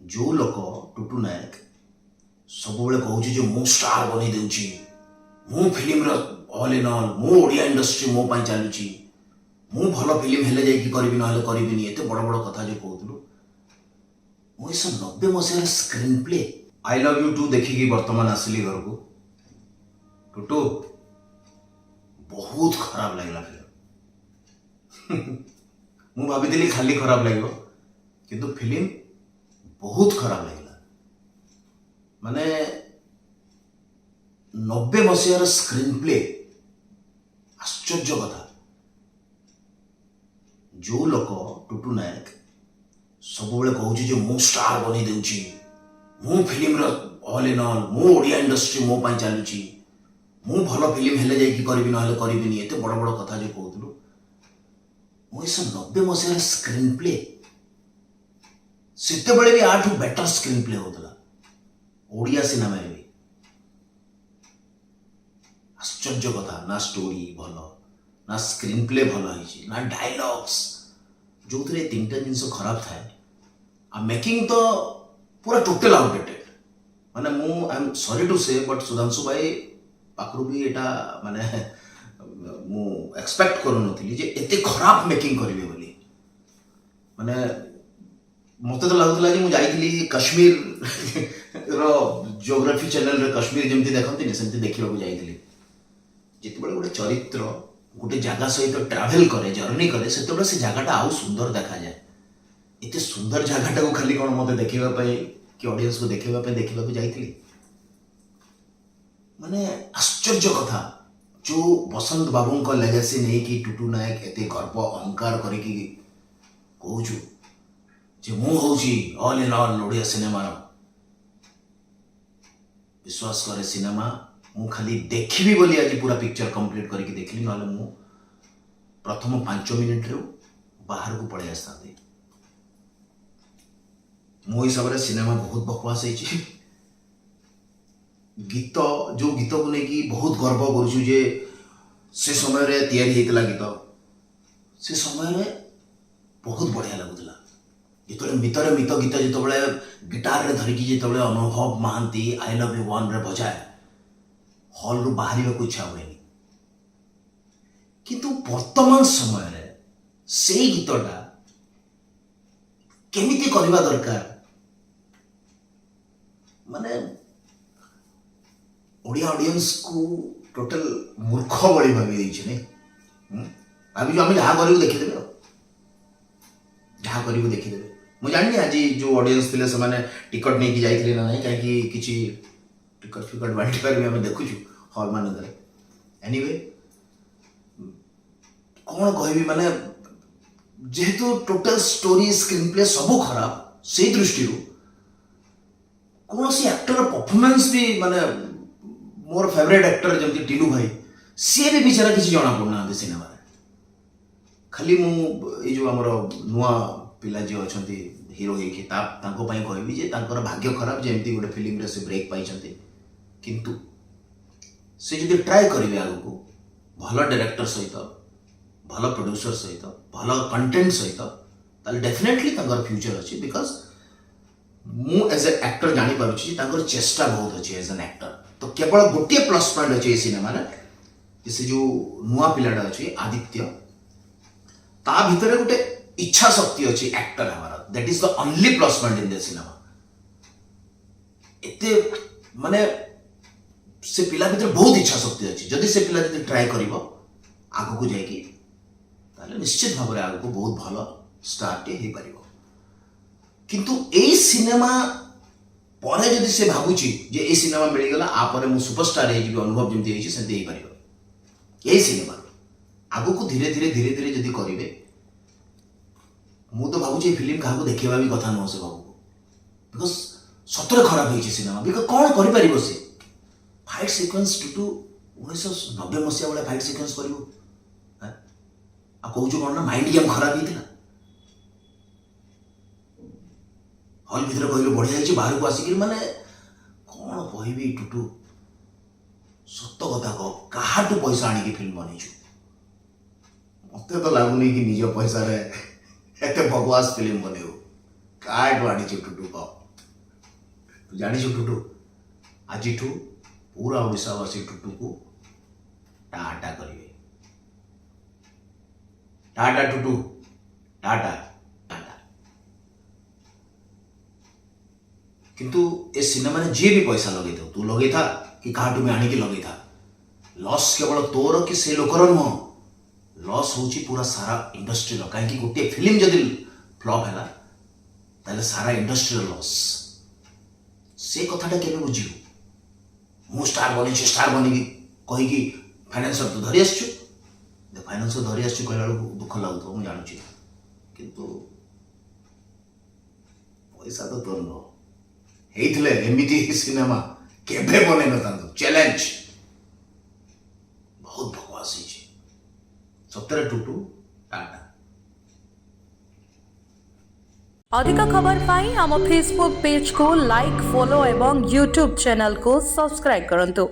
जो लोक टुटू नायक सब कहूँ मु स्टार बन दूची मु फिल्म ऑल इन ऑल मु ओडिया इंडस्ट्री मो पाई चलुची मु भल फिल्म हेले जाइए करी ना करी एत बड़ बड़ कथा जो कहूँ मुझे 90 मसीहार screen play I love you too देखिकी बर्तमान आसली घर को टुटू बहुत खराब लगला फिल्म मु भाभी खाली खराब लगे किंतु फिल्म बहुत खराब लगला माने 90 मसीहार स्क्रीन प्ले आश्चर्य कथा जो लोक टुटू नायक सब कहूँ मु स्टार बन दूची मु फिल्म ऑल इन ऑल मु ओडिया इंडस्ट्री मो पाई चलुची मु भल फिल्म हेले जाइए करी ना करी एत बड़ बड़ कथा जो कहूँ मुझे 90 मसीहार स्क्रीन प्ले से भी आठ बेटर स्क्रीन प्ले होता ओडिया सिनेमा भी आश्चर्य कथा ना स्टोरी भल ना स्क्रीन प्ले भल है ना डायलॉग्स जो थे 3टा जिन खराब थाए आ मेकिंग तो पूरा टोटल आउटडेटेड माने मु आई एम सॉरी टू से बट सुधांशु भाई पाखरु भी एटा माने मु एक्सपेक्ट करू नथिली जे एते खराब मेकिंग करिवे बोली माने मते तो लागुतला जे मु जाईली कश्मीर रो ज्योग्राफी चैनल रे कश्मीर जेमती देखंती ने सेमती देखिबा को जाईली जिते बड़े गोटे चरित्र गोटे जगह सहित ट्रावेल करे जर्नी करे से से जगह आउ सुंदर देखा जाए इतने सुंदर जगह को खाली कौन मत देखा कि ऑडियंस को देखा जाइए माने आश्चर्य कथा जो बसंत बाबू का लेगेसी नहीं कि टुटू नायक एते गर्व अहंकार करके कहूँ जे मु हूँ all in all Odia cinema विश्वास करे सिनेमा मु खाली देखी बोली आज पूरा पिक्चर कंप्लीट करके देखली ना मु प्रथम 5 मिनिट रू बाहर को पड़े आसता मो हिसाब से सिनेमा बहुत बकवास है गीत जो गीत को लेकिन बहुत गर्व करुचु जे से समय रे तैयारी होता गीत से समय रे बहुत बढ़िया लगुला जो मितर मित गीत जो गिटार रे धरिकी जो Anubhav Mohanty I love you one रे बजाए हॉल रु बाहर को इच्छा हुए किंतु वर्तमान समय रे से गीतटा केमिति करवा दरकार माने ओडिया ऑडियंस को टोटल मूर्ख बड़ी भावी देछि नहीं भाभी आम जहाँ करू देखीदेवे जहाँ करू देखीदेवे मुझे जानी आज जो ऑडियंस थे से टिकट नहीं जाइए ना कहीं किसी टिकट फिकट बांटी पारे आम देखुचु हॉल मान एनीवे कौन कह माने जेहेतु टोटल स्टोरी स्क्रीन प्ले सब खराब से दृष्टि कौन सी एक्टर परफॉर्मेंस भी माने मोर फेवरेट एक्टर जमती टीलू भाई सी भी बेचारा किसी जना पड़ना सिनेमा खाली मु जो आमर नुआ पिला जो अच्छा हीरो कहबी जे भाग्य खराब जमती गोटे फिल्म रे से ब्रेक पाई किंतु से जो ट्राए करेंगे आग को भल डायरेक्टर सहित भल प्रोड्यूसर सहित भल कंटेंट सहित डेफिनेटली फ्यूचर अच्छी बिकज मु एज ए एक्टर जापर चेष्टा बहुत अच्छी एज एन एक्टर तो केवल गोटे प्लस पॉइंट अच्छे सिनेमा से जो नुआ पिलाटा अच्छी आदित्य ता भितर गोटे इच्छा शक्ति अच्छी एक्टर हमारा that is the only plus point in the cinema एते माने से पिला भितर बहुत इच्छा शक्ति अच्छी जदि से पिला जब ट्राए कर आग को जाकि निश्चित भाव में आग को बहुत भल स्टार टे हो पार किंतु ए सिनेमा पर जदि से भावुची जे ए सिनेमा मिलगला आपर मु सुपरस्टार हो अनुभव जमी सेमती हो पार यही सिनेमा आग को धीरे धीरे धीरे धीरे जदि करेंगे मु तो भावुची फिल्म क्या देखा भी कथा नुह से बाबू बिकज सतरे खराब हो सिनेमा बिकज कौन कर सी फाइट सिक्वेन्स टुटू 1990 मसीहा भाई फाइट सिक्वेन्स कर कहूँ कौन ना माइंड गेम खराब होता हल भर कहलु बढ़िया बाहर को आसिक माने कौन कहबी टुटू सत कथा कह क्या पैसा आनिकी फिल्म बनईचु मत तो लगुनि कि निज पैसा एत बकवास फिल्म बनऊ क्या आनी टुटू कह तू जानिଛୁ टुटू आजिठू पूरा ओडिशावासी टुटू को टाटा करिवे टाटा टुटू टाटा टाटा किंतु ए सिनेमा ने जी भी पैसा लगे तू लगे था कि काटू में आनी की लगे था लॉस केवल तोर कि से लोकर नुह लॉस होची पूरा सारा इंडस्ट्री रो कहीं गोटे फिल्म जदि फ्लॉप है ताले सारा इंडस्ट्री लॉस से कथाटा केबे बुझिबु मु स्टार बनी कही कि फाइनेंसर तो धरी आसछु फाइनेंसर धरी आसछु कहला दुख लागुतो मु जानुची किंतु पैसा तो तोर न हेइथले एमिति सिनेमा केबे बने न तांतो चैलेंज बहुत बकवास है सत्तर टुटू टाटा अधिक खबर पाई आम फेसबुक पेज को लाइक फॉलो एवं यूट्यूब चैनल को सब्सक्राइब करंतु।